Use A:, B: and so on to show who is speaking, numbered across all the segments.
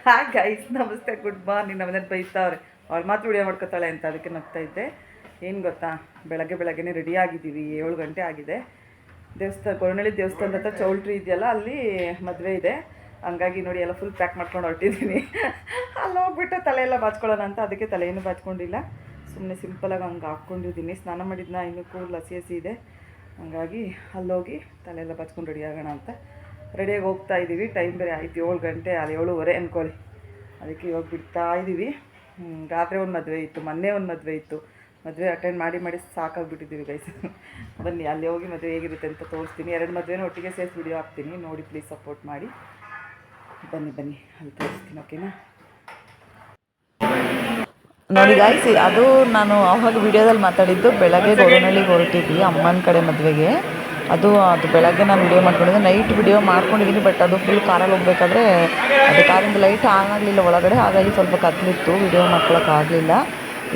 A: Hi guys, ನಮಸ್ತೆ, good morning. ನಮ್ಮನೇಲಿ ಬೈತಾವ್ರೆ ಅವ್ರು ಮಾತ್ರ ವಿಡಿಯೋ ಮಾಡ್ಕೊತಾಳೆ ಅಂತ, ಅದಕ್ಕೆ ನಗ್ತಾ ಇದ್ದೆ. ಏನು ಗೊತ್ತಾ, ಬೆಳಗ್ಗೆನೇ ರೆಡಿ ಆಗಿದ್ದೀವಿ. 7 ಗಂಟೆ ಆಗಿದೆ. ಕೊರನಳ್ಳಿ ದೇವಸ್ಥಾನದ ಹತ್ರ ಚೌಲ್ಟ್ರಿ ಇದೆಯಲ್ಲ, ಅಲ್ಲಿ ಮದುವೆ ಇದೆ. ಹಂಗಾಗಿ ನೋಡಿ ಎಲ್ಲ ಫುಲ್ ಪ್ಯಾಕ್ ಮಾಡ್ಕೊಂಡು ಹೊರಟಿದ್ದೀನಿ. ಅಲ್ಲಿ ಹೋಗ್ಬಿಟ್ಟು ತಲೆಯೆಲ್ಲ ಬಾಚ್ಕೊಳ್ಳೋಣ ಅಂತ. ಅದಕ್ಕೆ ತಲೆಯನ್ನು ಬಾಚ್ಕೊಂಡಿಲ್ಲ, ಸುಮ್ಮನೆ ಸಿಂಪಲಾಗಿ ಹಂಗೆ ಹಾಕ್ಕೊಂಡಿದ್ದೀನಿ. ಸ್ನಾನ ಮಾಡಿದ್ನ, ಇನ್ನೂ ಕೂದಲು ಹಸಿ ಇದೆ. ಹಂಗಾಗಿ ಅಲ್ಲೋಗಿ ತಲೆಯೆಲ್ಲ ಬಾಚ್ಕೊಂಡು ರೆಡಿ ಆಗೋಣ ಅಂತ ರೆಡಿಯಾಗಿ ಹೋಗ್ತಾ ಇದ್ದೀವಿ. ಟೈಮ್ ಬೇರೆ ಆಯಿತು, 7 ಗಂಟೆ, ಅಲ್ಲಿ 7:15 ಅಂದ್ಕೊಳ್ಳಿ. ಅದಕ್ಕೆ ಇವಾಗ ಬಿಡ್ತಾ ಇದ್ದೀವಿ. ರಾತ್ರಿ ಒಂದು ಮದುವೆ ಇತ್ತು, ಮೊನ್ನೆ ಒಂದು ಮದುವೆ ಇತ್ತು. ಮದುವೆ ಅಟೆಂಡ್ ಮಾಡಿ ಸಾಕಾಗಿಬಿಟ್ಟಿದ್ದೀವಿ ಗೈಸ್. ಬನ್ನಿ ಅಲ್ಲಿ ಹೋಗಿ ಮದುವೆ ಹೇಗಿರುತ್ತೆ ಅಂತ ತೋರಿಸ್ತೀನಿ. 2 ಮದುವೆನೂ ಒಟ್ಟಿಗೆ ಸೇರಿಸಿ ವಿಡಿಯೋ ಹಾಕ್ತೀನಿ, ನೋಡಿ ಪ್ಲೀಸ್ ಸಪೋರ್ಟ್ ಮಾಡಿ. ಬನ್ನಿ ಅಲ್ಲಿ ತೋರಿಸ್ತೀನಿ, ಓಕೆನಾ? ನೋಡಿ ಗಾಯ್ಸ್, ಅದು ನಾನು ಅವಾಗ ವಿಡಿಯೋದಲ್ಲಿ ಮಾತಾಡಿದ್ದು ಬೆಳಗ್ಗೆ ಕೊರನಳ್ಳಿಗೆ ಹೊರಟಿದ್ವಿ ಅಮ್ಮನ ಕಡೆ ಮದುವೆಗೆ. ಅದು ಬೆಳಗ್ಗೆ ನಾನು ವಿಡಿಯೋ ಮಾಡ್ಕೊಂಡಿದ್ದೆ, ನೈಟ್ ವಿಡಿಯೋ ಮಾಡ್ಕೊಂಡಿದ್ದೀನಿ. ಬಟ್ ಅದು ಫುಲ್ ಕಾರಲ್ಲಿ ಹೋಗ್ಬೇಕಾದ್ರೆ ಅದು ಕಾರಿಂದ ಲೈಟ್ ಆನ್ ಆಗಲಿಲ್ಲ ಒಳಗಡೆ, ಹಾಗಾಗಿ ಸ್ವಲ್ಪ ಕತ್ಲಿತ್ತು, ವಿಡಿಯೋ ಮಾಡ್ಕೊಳಕ್ಕಾಗಲಿಲ್ಲ.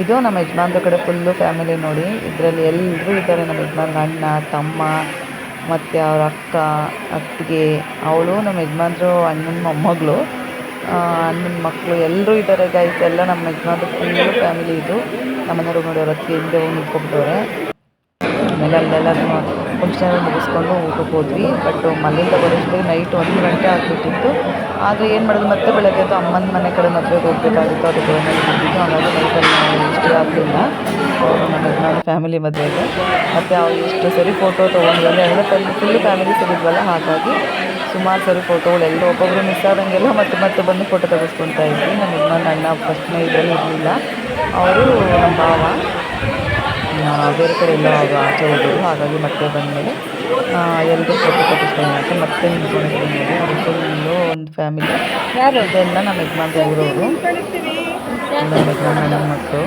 A: ಇದು ನಮ್ಮ ಯಜಮಾನ್ರ ಕಡೆ ಫುಲ್ಲು ಫ್ಯಾಮಿಲಿ ನೋಡಿ. ಇದರಲ್ಲಿ ಎಲ್ಲರೂ ಇದ್ದಾರೆ. ನಮ್ಮ ಯಜಮಾನ್ರ ಅಣ್ಣ, ತಮ್ಮ, ಮತ್ತು ಅವ್ರ ಅಕ್ಕ, ಅತ್ತಿಗೆ, ಅವಳು, ನಮ್ಮ ಯಜಮಾನ್ರು ಅಣ್ಣನ ಮೊಮ್ಮಗಳು, ಅಣ್ಣನ ಮಕ್ಕಳು ಎಲ್ಲರೂ ಇದ್ದಾರೆ ಗೈಸ್. ಎಲ್ಲ ನಮ್ಮ ಯಜಮಾನ್ರು ಫುಲ್ಲು ಫ್ಯಾಮಿಲಿ. ಇದು ನಮ್ಮನೆಯವ್ರು ನೋಡಿ, ಅವ್ರ ಅತ್ತಿಗೆ ಹಿಂದೆ ಹೋಗಿ ನಿಂತ್ಕೊಬಿಟ್ಟವ್ರೆ. ಆಮೇಲೆ ಅಲ್ಲೆಲ್ಲ ಫಂಕ್ಷನ್ ಮುಗಿಸ್ಕೊಂಡು ಊಟಕ್ಕೆ ಹೋದ್ವಿ. ಬಟ್ ಮಲ್ಲಿಂದ ಬರೋಷ್ಟೊತ್ತಿಗೆ ನೈಟ್ 1 ಗಂಟೆ ಆಗಿಬಿಟ್ಟಿತ್ತು. ಆದರೆ ಏನು ಮಾಡೋದು, ಮತ್ತೆ ಬೆಳಗ್ಗೆ ಅದು ಅಮ್ಮನ ಮನೆ ಕಡೆ ಮದುವೆಗೆ ಹೋಗಬೇಕಾಗಿತ್ತು. ಅದು ಕೊರನಳ್ಳಿ ಬಂದಿದ್ದು, ಹಾಗಾಗಿ ನೈಟಲ್ಲಿ ಇಷ್ಟೇ ಆಗಲಿಲ್ಲ. ಅವರು ನಮ್ಮ ಯಜಮಾನ ಫ್ಯಾಮಿಲಿ ಮದುವೆಗೆ ಮತ್ತು ಅವ್ರು ಎಷ್ಟು ಸರಿ ಫೋಟೋ ತೊಗೊಂಡ್ವಲ್ಲ, ಎಲ್ಲ ಫುಲ್ ಫ್ಯಾಮಿಲಿ ಸಿಗಿದ್ವಲ್ಲ, ಹಾಗಾಗಿ ಸುಮಾರು ಸರಿ ಫೋಟೋಗಳು ಎಲ್ಲರೂ ಒಬ್ಬೊಬ್ಬರು ಮಿಸ್ ಆದಂಗೆಲ್ಲ ಮತ್ತೆ ಬಂದು ಫೋಟೋ ತೆಗೆಸ್ಕೊತಾ ಇದ್ವಿ. ನಮ್ಮ ಯಜಮಾನ ಅಣ್ಣ ಫಸ್ಟ್ನೇ ಇದರಲ್ಲಿ ಇರಲಿಲ್ಲ, ಅವರು ನಮ್ಮ ಭಾವ ಬೇರೆ ಕಡೆ ಎಲ್ಲ ಆಚೆ ಹೋಗೋದು. ಹಾಗಾಗಿ ಮತ್ತೆ ಬಂದಮೇಲೆ ಎಲ್ಲರೂ ಫೋಟೋ ತೆಗೆಸ್ಕೊಂಡು ಅಂತ ಮತ್ತೆ ನಿಂತ್ಕೊಂಡಿದ್ವಿ ನೋಡಿ. ಅದು ಫುಲ್ಲು ಒಂದು ಫ್ಯಾಮಿಲಿ. ಇದೆಲ್ಲ ನಮ್ಮ ಯಜಮಾನ್ರ ಊರವರು, ನಮ್ಮ ಯಜಮಾನ ಅಣ್ಣನ ಮಕ್ಕಳು,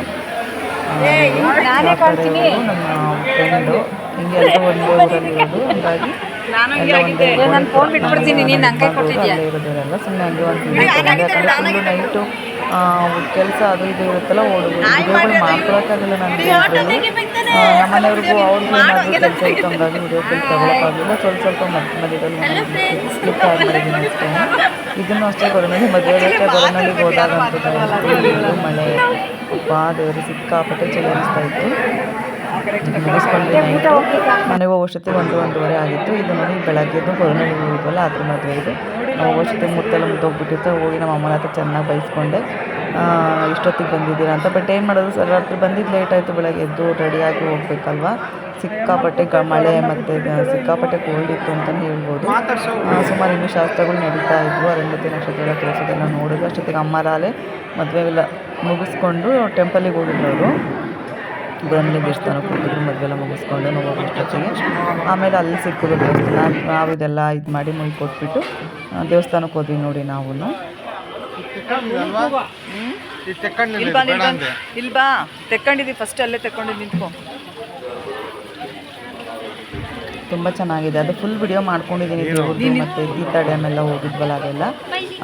A: ಆ ಕಡೆಯವರು ನಮ್ಮ ಫ್ರೆಂಡು, ಹಿಂಗೆ ಎಲ್ಲರೂ ಒಂದೇ ಊರಲ್ಲಿರೋದು. ಹಂಗಾಗಿ ಅಲ್ಲೇ ಇರೋದವರೆಲ್ಲ ಸುಮ್ಮನೆ ಹಂಗೆ ಒಂದು ಯಾಕಂದರೆ ಫುಲ್ಲು ನೈಟು ಕೆಲಸ ಅದು ಇದು ಇರುತ್ತಲ್ಲ, ವಿಡಿಯೋಗಳು ಮಾಡ್ಕೊಳಕ್ಕಾಗಲಿಲ್ಲ ನನಗೆ. ನಮ್ಮ ಮನೆಯವ್ರಿಗೂ ಅವ್ರಿಗೂ ಏನಾದರೂ ಕೆಲಸ ಇತ್ತು, ಹಂಗಾಗಿ ವಿಡಿಯೋಗಳು ತಗೊಳಕ್ಕಾಗಲಿಲ್ಲ. ಸ್ವಲ್ಪ ಮಧ್ಯದಲ್ಲಿ ಸ್ಲಿಪ್ ಆಗಿದ್ದೀನಿ ಅಷ್ಟೇ. ಇದನ್ನು ಅಷ್ಟೇ ಕೊರನಳ್ಳಿ ಮದುವೆಗೆ ಅಷ್ಟೇ, ಕೊರನಳ್ಳಿಗೆ ಹೋದಾಗ ಅಂತ ಮಳೆ, ಅಪ್ಪ ದೇವರು ಸಿಕ್ಕಾಪಟ್ಟೆ ಚಳಿ ಅನಿಸ್ತಾ ಇತ್ತು. ಮುಗಿಸ್ಕೊಂಡ್ರೆ ನೈಟು ಮನೆಗೆ ಹೋಗೋಷ್ಟೊತ್ತಿಗೆ 1-1:30 ಆಗಿತ್ತು. ಇದು ನೋಡಿ ಬೆಳಗ್ಗೆದ್ದು ಕೊರನಳ್ಳಿಗೆ ಹೋಗಿದ್ವಲ್ಲ, ಅದ್ರ ಮದುವೆ ಇದು. ನಾವು ಹೋಗೋಷ್ಟೊತ್ತಿಗೆ ಮುತ್ತೆಲ್ಲ ಮುದ್ದೋಗ್ಬಿಟ್ಟಿತ್ತು. ಹೋಗಿ ನಮ್ಮ ಅಮ್ಮನ ಹತ್ರ ಚೆನ್ನಾಗಿ ಬೈಸ್ಕೊಂಡೆ, ಇಷ್ಟೊತ್ತಿಗೆ ಬಂದಿದ್ದೀರಾ ಅಂತ. ಬಟ್ ಏನು ಮಾಡೋದು, ಸರ್ ರಾತ್ರಿ ಬಂದಿದ್ದು ಲೇಟ್ ಆಯಿತು. ಬೆಳಗ್ಗೆ ಎದ್ದು ರೆಡಿಯಾಗಿ ಹೋಗ್ಬೇಕಲ್ವ. ಸಿಕ್ಕಾಪಟ್ಟೆ ಮಳೆ ಮತ್ತು ಸಿಕ್ಕಾಪಟ್ಟೆ ಕೋಲ್ಡ್ ಇತ್ತು ಅಂತಲೇ ಹೇಳ್ಬೋದು. ಸುಮಾರು ಇನ್ನೂ ಶಾಸ್ತ್ರಗಳು ನಡೀತಾ ಇದ್ವು. ಅರುಂಧತಿ ನಕ್ಷತ್ರ ತೋರಿಸೋದೆಲ್ಲ ನೋಡಿದ್ರು. ಅಷ್ಟೊತ್ತಿಗೆ ಅಮ್ಮರಾಲೆ ಮದುವೆಗೆಲ್ಲ ಮುಗಿಸ್ಕೊಂಡು ಟೆಂಪಲಿಗೆ ಹೋಗಿದ್ರು ಅವರು. ಕೊರನಳ್ಳಿ ದೇವಸ್ಥಾನಕ್ಕೆ ಹೋಗಿದ್ರು, ಮದುವೆಲ್ಲ ಮುಗಿಸ್ಕೊಂಡು ನಾವು ಹೋಗೋಷ್ಟೊತ್ತಿಗೆ. ಆಮೇಲೆ ಅಲ್ಲಿ ಸಿಕ್ಕಿದ್ರು ದೇವಸ್ಥಾನ. ನಾವು ಇದೆಲ್ಲ ಇದು ಮಾಡಿ ಮುಗಿ ಕೊಟ್ಬಿಟ್ಟು ದೇವಸ್ಥಾನಕ್ಕೆ ಹೋದ್ವಿ ನೋಡಿ. ನಾವು ಇಲ್ಬಾ ತೆಕ್ಕೊಂಡಿದ್ದೀವಿ, ಫಸ್ಟ್ ಅಲ್ಲೇ ತೆಕ್ಕೊಂಡಿದ್ದು ನಿಂತ್ಕೊ. ತುಂಬ ಚೆನ್ನಾಗಿದೆ. ಅದು ಫುಲ್ ವಿಡಿಯೋ ಮಾಡ್ಕೊಂಡಿದ್ದೀನಿ ದೇವ್ರದ್ದು ಮತ್ತು ಗೀತಾ ಡ್ಯಾಮ್ ಎಲ್ಲ ಹೋಗಿದ್ವಲ್ಲ, ಅದೆಲ್ಲ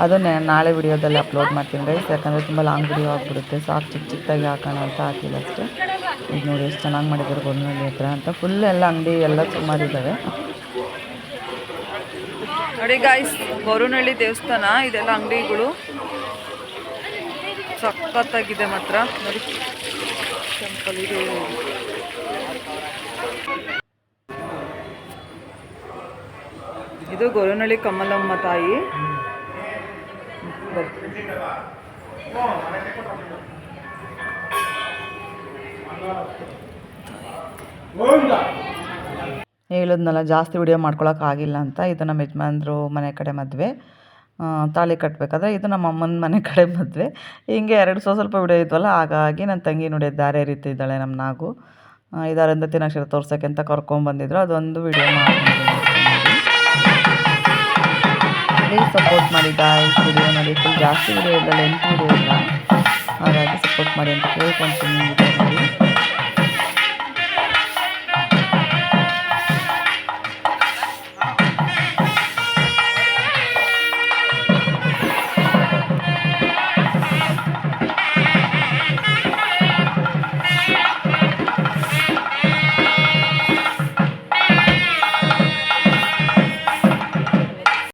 A: ಅದು ನಾಳೆ ವಿಡಿಯೋದಲ್ಲಿ ಅಪ್ಲೋಡ್ ಮಾಡ್ತೀನಿ ಗೈಸ್. ಯಾಕಂದರೆ ತುಂಬ ಲಾಂಗ್ ವಿಡಿಯೋ ಆಗಿಬಿಡುತ್ತೆ. ಸಾಕು ಚಿಕ್ಕದಾಗಿ ಹಾಕೋಣ ಅಂತ ಹಾಕಿಲ್ಲ ಅಷ್ಟೇ. ಈಗ ನೋಡಿ ಎಷ್ಟು ಚೆನ್ನಾಗಿ ಮಾಡಿದ್ದಾರೆ ಕೊರನಳ್ಳಿ ಹತ್ರ ಅಂತ. ಫುಲ್ ಎಲ್ಲ ಅಂಗಡಿ ಎಲ್ಲ ಸುಮಾರಿದ್ದಾವೆ ನೋಡಿ ಗಾಯ್ಸ್. ಕೊರನಳ್ಳಿ ದೇವಸ್ಥಾನ, ಇದೆಲ್ಲ ಅಂಗಡಿಗಳು ಸಖತ್ತಾಗಿದೆ ಮಾತ್ರ ನೋಡಿ. ಟೆಂಪಲ್ ಇದೆ. ಇದು ಕೊರನಳ್ಳಿ ಕಮಲಮ್ಮ ತಾಯಿ. ಹೇಳಿದ್ನಲ್ಲ ಜಾಸ್ತಿ ವಿಡಿಯೋ ಮಾಡ್ಕೊಳಕ್ಕಾಗಿಲ್ಲ ಅಂತ. ಇದು ನಮ್ಮ ಯಜಮಾನ್ರು ಮನೆ ಕಡೆ ಮದುವೆ, ತಾಳಿ ಕಟ್ಟಬೇಕಾದ್ರೆ. ಇದು ನಮ್ಮ ಅಮ್ಮನ ಮನೆ ಕಡೆ ಮದುವೆ. ಹಿಂಗೆ 2 ಸ್ವಲ್ಪ ವಿಡಿಯೋ ಇದ್ವಲ್ಲ, ಹಾಗಾಗಿ ನನ್ನ ತಂಗಿ ನೋಡಿ ದಾರೆ ಎರಿತಿದ್ದಾಳೆ ನಮ್ಮ ನಾಗು. ಇದು ಅರುಂಧತಿ ನಕ್ಷತ್ರ ತೋರ್ಸೋಕ್ಕೆ ಅಂತ ಕರ್ಕೊಂಡ್ಬಂದಿದ್ರು, ಅದೊಂದು ವಿಡಿಯೋ ಮಾಡ್ತಿದ್ದೀನಿ. ಪ್ಲೀಸ್ ಸಪೋರ್ಟ್ ಮಾಡಿ ಗಾಯ್ಸ್. ವಿಡಿಯೋ ನೋಡಿ, ಫುಲ್ ಜಾಸ್ತಿ ವಿಡಿಯೋ ಇಲ್ಲ, ಲೆಂತ್ ವಿಡಿಯೋ ಇಲ್ಲ, ಹಾಗಾಗಿ ಸಪೋರ್ಟ್ ಮಾಡಿ ಅಂತ ಕೇಳ್ಕೊಳ್ತೀನಿ. ವಿಡಿಯೋ ನೋಡಿ.